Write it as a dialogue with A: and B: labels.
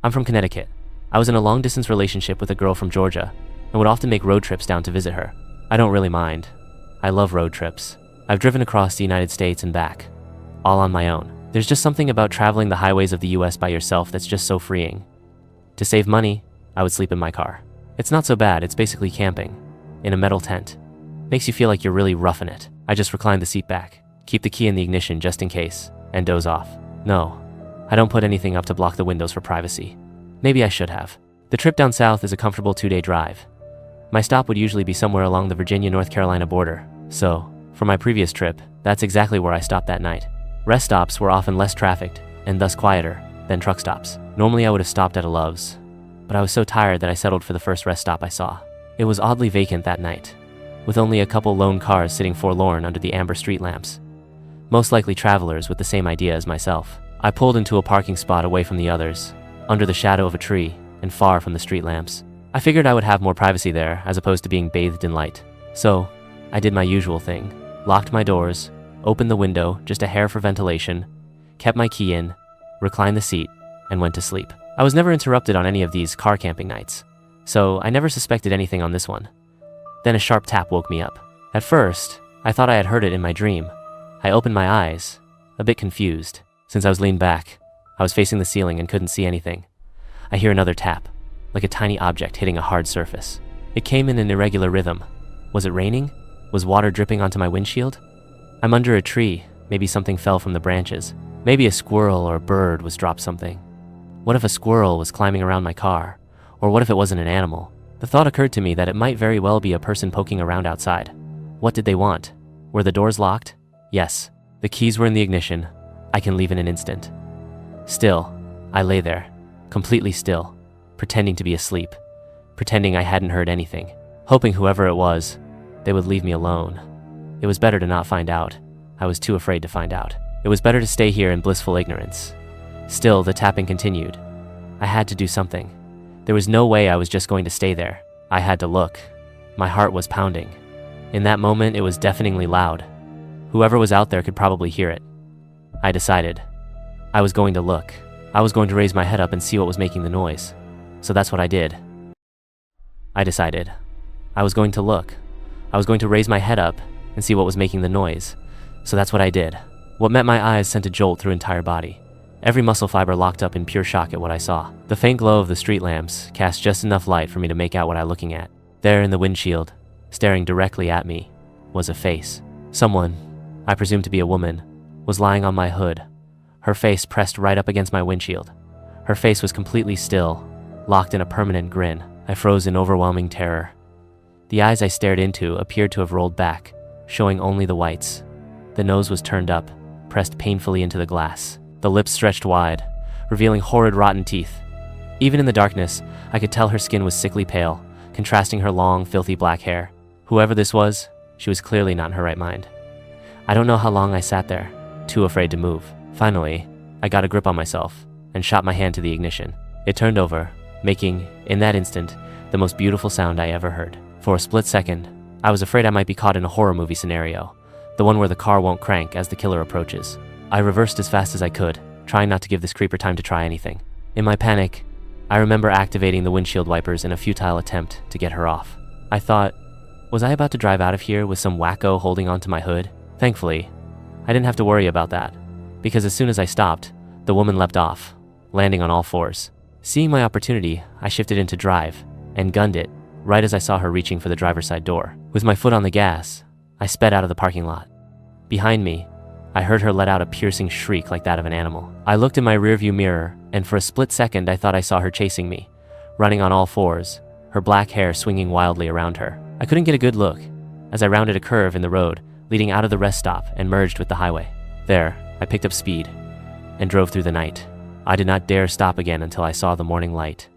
A: I'm from Connecticut. I was in a long-distance relationship with a girl from Georgia and would often make road trips down to visit her. I don't really mind. I love road trips. I've driven across the United States and back, all on my own. There's just something about traveling the highways of the US by yourself that's just so freeing. To save money, I would sleep in my car. It's not so bad, it's basically camping, in a metal tent. Makes you feel like you're really roughing it. I just recline the seat back, keep the key in the ignition just in case, and doze off. No, I don't put anything up to block the windows for privacy. Maybe I should have. The trip down south is a comfortable 2-day drive. My stop would usually be somewhere along the Virginia-North Carolina border, so, for my previous trip, that's exactly where I stopped that night. Rest stops were often less trafficked, and thus quieter, than truck stops. Normally I would have stopped at a Love's, but I was so tired that I settled for the first rest stop I saw. It was oddly vacant that night, with only a couple lone cars sitting forlorn under the amber street lamps. Most likely travelers with the same idea as myself. I pulled into a parking spot away from the others, under the shadow of a tree, and far from the street lamps. I figured I would have more privacy there as opposed to being bathed in light. So, I did my usual thing, locked my doors, opened the window just a hair for ventilation, kept my key in, reclined the seat, and went to sleep. I was never interrupted on any of these car camping nights, so I never suspected anything on this one. Then a sharp tap woke me up. At first, I thought I had heard it in my dream. I opened my eyes, a bit confused. Since I was leaned back, I was facing the ceiling and couldn't see anything. I hear another tap, like a tiny object hitting a hard surface. It came in an irregular rhythm. Was it raining? Was water dripping onto my windshield? I'm under a tree, maybe something fell from the branches. Maybe a squirrel or a bird was dropped something. What if a squirrel was climbing around my car? Or what if it wasn't an animal? The thought occurred to me that it might very well be a person poking around outside. What did they want? Were the doors locked? Yes. The keys were in the ignition. I can leave in an instant. Still, I lay there, completely still, pretending to be asleep, pretending I hadn't heard anything, hoping whoever it was, they would leave me alone. It was better to not find out. I was too afraid to find out. It was better to stay here in blissful ignorance. Still, the tapping continued. I had to do something. There was no way I was just going to stay there. I had to look. My heart was pounding. In that moment, it was deafeningly loud. Whoever was out there could probably hear it. I decided. I was going to look. I was going to raise my head up and see what was making the noise. So that's what I did. I decided. I was going to look. I was going to raise my head up and see what was making the noise. So that's what I did. What met my eyes sent a jolt through entire body. Every muscle fiber locked up in pure shock at what I saw. The faint glow of the street lamps cast just enough light for me to make out what I was looking at. There in the windshield, staring directly at me, was a face. Someone, I presume to be a woman, was lying on my hood, her face pressed right up against my windshield. Her face was completely still, locked in a permanent grin. I froze in overwhelming terror. The eyes I stared into appeared to have rolled back, showing only the whites. The nose was turned up, pressed painfully into the glass. The lips stretched wide, revealing horrid rotten teeth. Even in the darkness, I could tell her skin was sickly pale, contrasting her long, filthy black hair. Whoever this was, she was clearly not in her right mind. I don't know how long I sat there, too afraid to move. Finally, I got a grip on myself and shot my hand to the ignition. It turned over, making, in that instant, the most beautiful sound I ever heard. For a split second, I was afraid I might be caught in a horror movie scenario, the one where the car won't crank as the killer approaches. I reversed as fast as I could, trying not to give this creeper time to try anything. In my panic, I remember activating the windshield wipers in a futile attempt to get her off. I thought, was I about to drive out of here with some wacko holding onto my hood? Thankfully, I didn't have to worry about that, because as soon as I stopped, the woman leapt off, landing on all fours. Seeing my opportunity, I shifted into drive and gunned it right as I saw her reaching for the driver's side door. With my foot on the gas, I sped out of the parking lot. Behind me, I heard her let out a piercing shriek like that of an animal. I looked in my rearview mirror, and for a split second I thought I saw her chasing me, running on all fours, her black hair swinging wildly around her. I couldn't get a good look as I rounded a curve in the road leading out of the rest stop and merged with the highway. There, I picked up speed and drove through the night. I did not dare stop again until I saw the morning light.